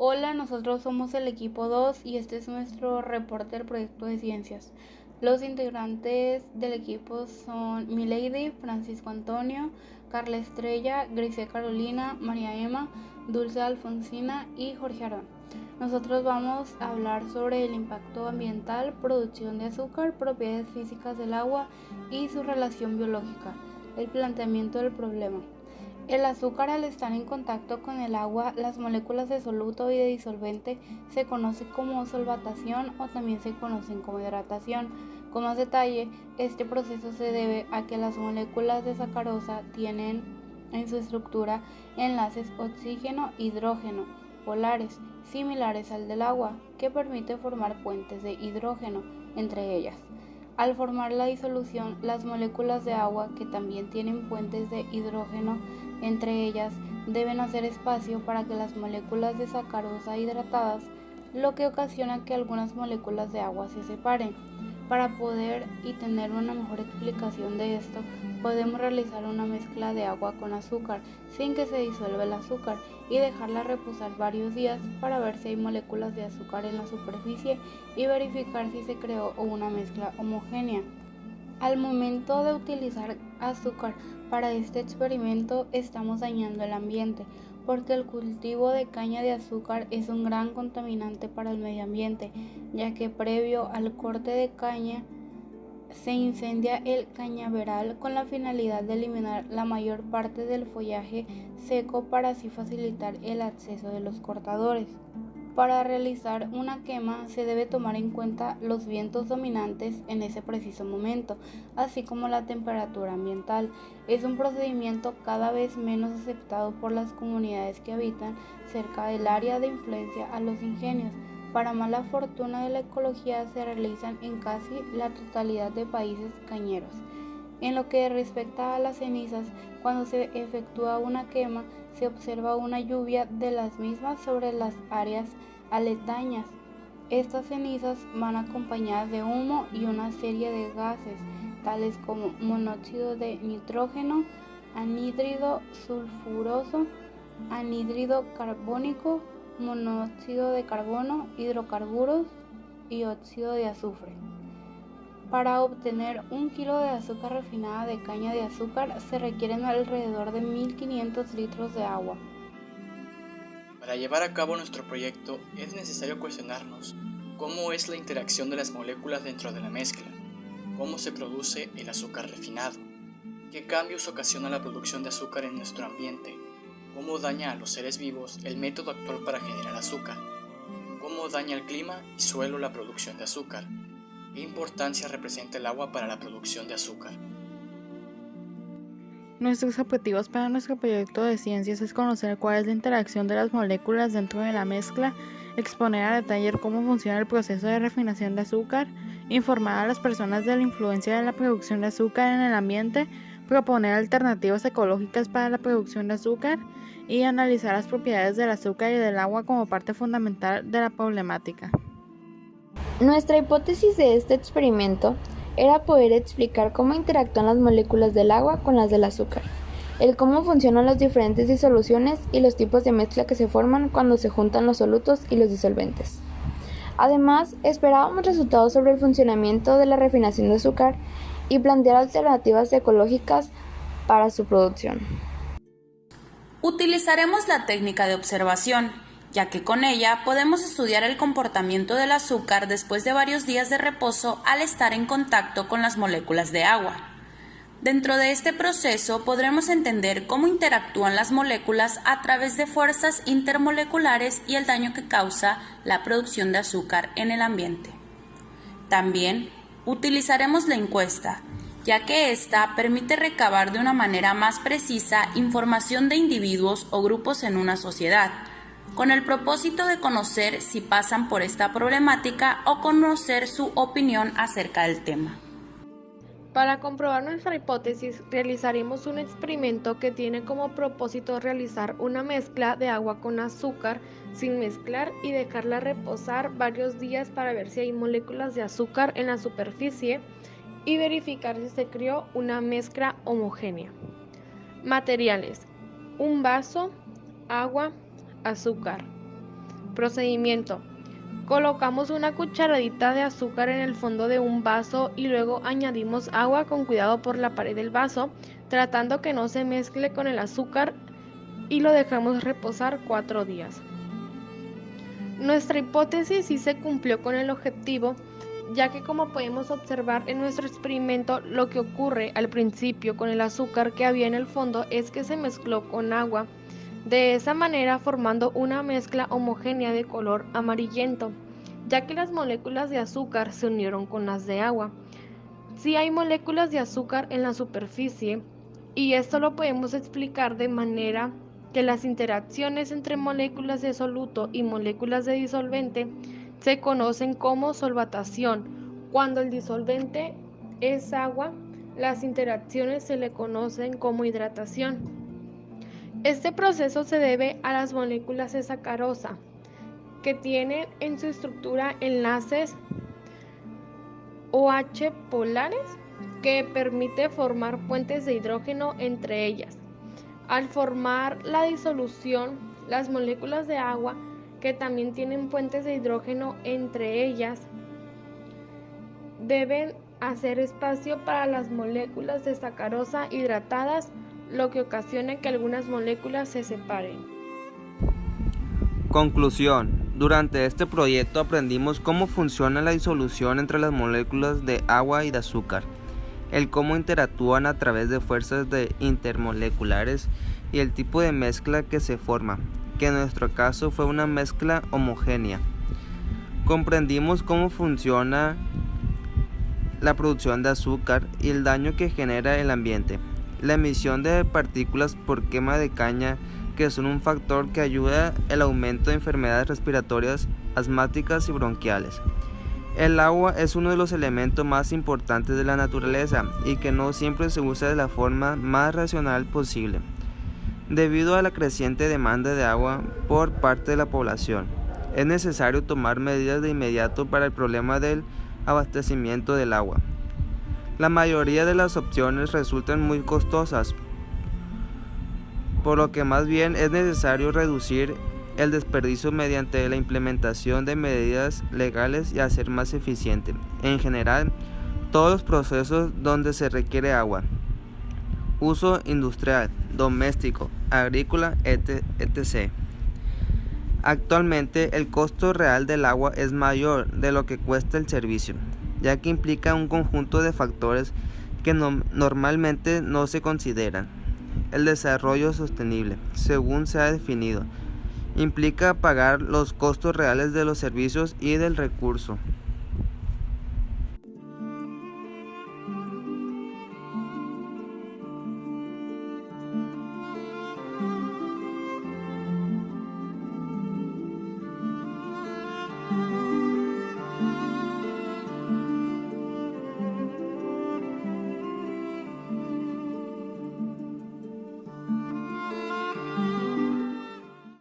Hola, nosotros somos el equipo 2 y este es nuestro reporte del proyecto de ciencias. Los integrantes del equipo son Milady, Francisco Antonio, Carla Estrella, Grise Carolina, María Emma, Dulce Alfonsina y Jorge Arón. Nosotros vamos a hablar sobre el impacto ambiental, producción de azúcar, propiedades físicas del agua y su relación biológica, el planteamiento del problema. El azúcar, al estar en contacto con el agua, las moléculas de soluto y de disolvente se conoce como solvatación o también se conocen como hidratación. Con más detalle, este proceso se debe a que las moléculas de sacarosa tienen en su estructura enlaces oxígeno-hidrógeno polares, similares al del agua, que permite formar puentes de hidrógeno entre ellas. Al formar la disolución, las moléculas de agua, que también tienen puentes de hidrógeno entre ellas, deben hacer espacio para que las moléculas de sacarosa hidratadas, lo que ocasiona que algunas moléculas de agua se separen. Para poder y tener una mejor explicación de esto, podemos realizar una mezcla de agua con azúcar sin que se disuelva el azúcar y dejarla reposar varios días para ver si hay moléculas de azúcar en la superficie y verificar si se creó una mezcla homogénea. Al momento de utilizar azúcar para este experimento, estamos dañando el ambiente, porque el cultivo de caña de azúcar es un gran contaminante para el medio ambiente, ya que previo al corte de caña se incendia el cañaveral con la finalidad de eliminar la mayor parte del follaje seco para así facilitar el acceso de los cortadores. Para realizar una quema se debe tomar en cuenta los vientos dominantes en ese preciso momento, así como la temperatura ambiental. Es un procedimiento cada vez menos aceptado por las comunidades que habitan cerca del área de influencia a los ingenios. Para mala fortuna de la ecología, se realizan en casi la totalidad de países cañeros. En lo que respecta a las cenizas, cuando se efectúa una quema, se observa una lluvia de las mismas sobre las áreas aledañas. Estas cenizas van acompañadas de humo y una serie de gases, tales como monóxido de nitrógeno, anhídrido sulfuroso, anhídrido carbónico, monóxido de carbono, hidrocarburos y óxido de azufre. Para obtener 1 kilo de azúcar refinada de caña de azúcar se requieren alrededor de 1500 litros de agua. Para llevar a cabo nuestro proyecto es necesario cuestionarnos cómo es la interacción de las moléculas dentro de la mezcla, cómo se produce el azúcar refinado, qué cambios ocasiona la producción de azúcar en nuestro ambiente, cómo daña a los seres vivos el método actual para generar azúcar, cómo daña el clima y suelo la producción de azúcar, qué importancia representa el agua para la producción de azúcar. Nuestros objetivos para nuestro proyecto de ciencias es conocer cuál es la interacción de las moléculas dentro de la mezcla, exponer a detalle cómo funciona el proceso de refinación de azúcar, informar a las personas de la influencia de la producción de azúcar en el ambiente, proponer alternativas ecológicas para la producción de azúcar y analizar las propiedades del azúcar y del agua como parte fundamental de la problemática. Nuestra hipótesis de este experimento era poder explicar cómo interactúan las moléculas del agua con las del azúcar, el cómo funcionan las diferentes disoluciones y los tipos de mezcla que se forman cuando se juntan los solutos y los disolventes. Además, esperábamos resultados sobre el funcionamiento de la refinación de azúcar y plantear alternativas ecológicas para su producción. Utilizaremos la técnica de observación, ya que con ella podemos estudiar el comportamiento del azúcar después de varios días de reposo al estar en contacto con las moléculas de agua. Dentro de este proceso podremos entender cómo interactúan las moléculas a través de fuerzas intermoleculares y el daño que causa la producción de azúcar en el ambiente. También utilizaremos la encuesta, ya que ésta permite recabar de una manera más precisa información de individuos o grupos en una sociedad, con el propósito de conocer si pasan por esta problemática o conocer su opinión acerca del tema. Para comprobar nuestra hipótesis, realizaremos un experimento que tiene como propósito realizar una mezcla de agua con azúcar sin mezclar y dejarla reposar varios días para ver si hay moléculas de azúcar en la superficie y verificar si se creó una mezcla homogénea. Materiales: un vaso, agua, azúcar. Procedimiento. Colocamos una cucharadita de azúcar en el fondo de un vaso y luego añadimos agua con cuidado por la pared del vaso, tratando que no se mezcle con el azúcar, y lo dejamos reposar 4 días. Nuestra hipótesis sí se cumplió con el objetivo, ya que como podemos observar en nuestro experimento, lo que ocurre al principio con el azúcar que había en el fondo es que se mezcló con agua, de esa manera formando una mezcla homogénea de color amarillento, ya que las moléculas de azúcar se unieron con las de agua. Sí hay moléculas de azúcar en la superficie, y esto lo podemos explicar de manera que las interacciones entre moléculas de soluto y moléculas de disolvente se conocen como solvatación. Cuando el disolvente es agua, las interacciones se le conocen como hidratación. Este proceso se debe a las moléculas de sacarosa, que tienen en su estructura enlaces OH polares que permite formar puentes de hidrógeno entre ellas. Al formar la disolución, las moléculas de agua, que también tienen puentes de hidrógeno entre ellas, deben hacer espacio para las moléculas de sacarosa hidratadas, lo que ocasiona que algunas moléculas se separen. Conclusión. Durante este proyecto aprendimos cómo funciona la disolución entre las moléculas de agua y de azúcar, el cómo interactúan a través de fuerzas intermoleculares y el tipo de mezcla que se forma, que en nuestro caso fue una mezcla homogénea. Comprendimos cómo funciona la producción de azúcar y el daño que genera el ambiente, la emisión de partículas por quema de caña, que son un factor que ayuda al aumento de enfermedades respiratorias, asmáticas y bronquiales. El agua es uno de los elementos más importantes de la naturaleza y que no siempre se usa de la forma más racional posible, debido a la creciente demanda de agua por parte de la población. Es necesario tomar medidas de inmediato para el problema del abastecimiento del agua. La mayoría de las opciones resultan muy costosas, por lo que más bien es necesario reducir el desperdicio mediante la implementación de medidas legales y hacer más eficiente, en general, todos los procesos donde se requiere agua. Uso industrial, doméstico, agrícola, etc. Actualmente, el costo real del agua es mayor de lo que cuesta el servicio, ya que implica un conjunto de factores que normalmente no se consideran. El desarrollo sostenible, según se ha definido, implica pagar los costos reales de los servicios y del recurso.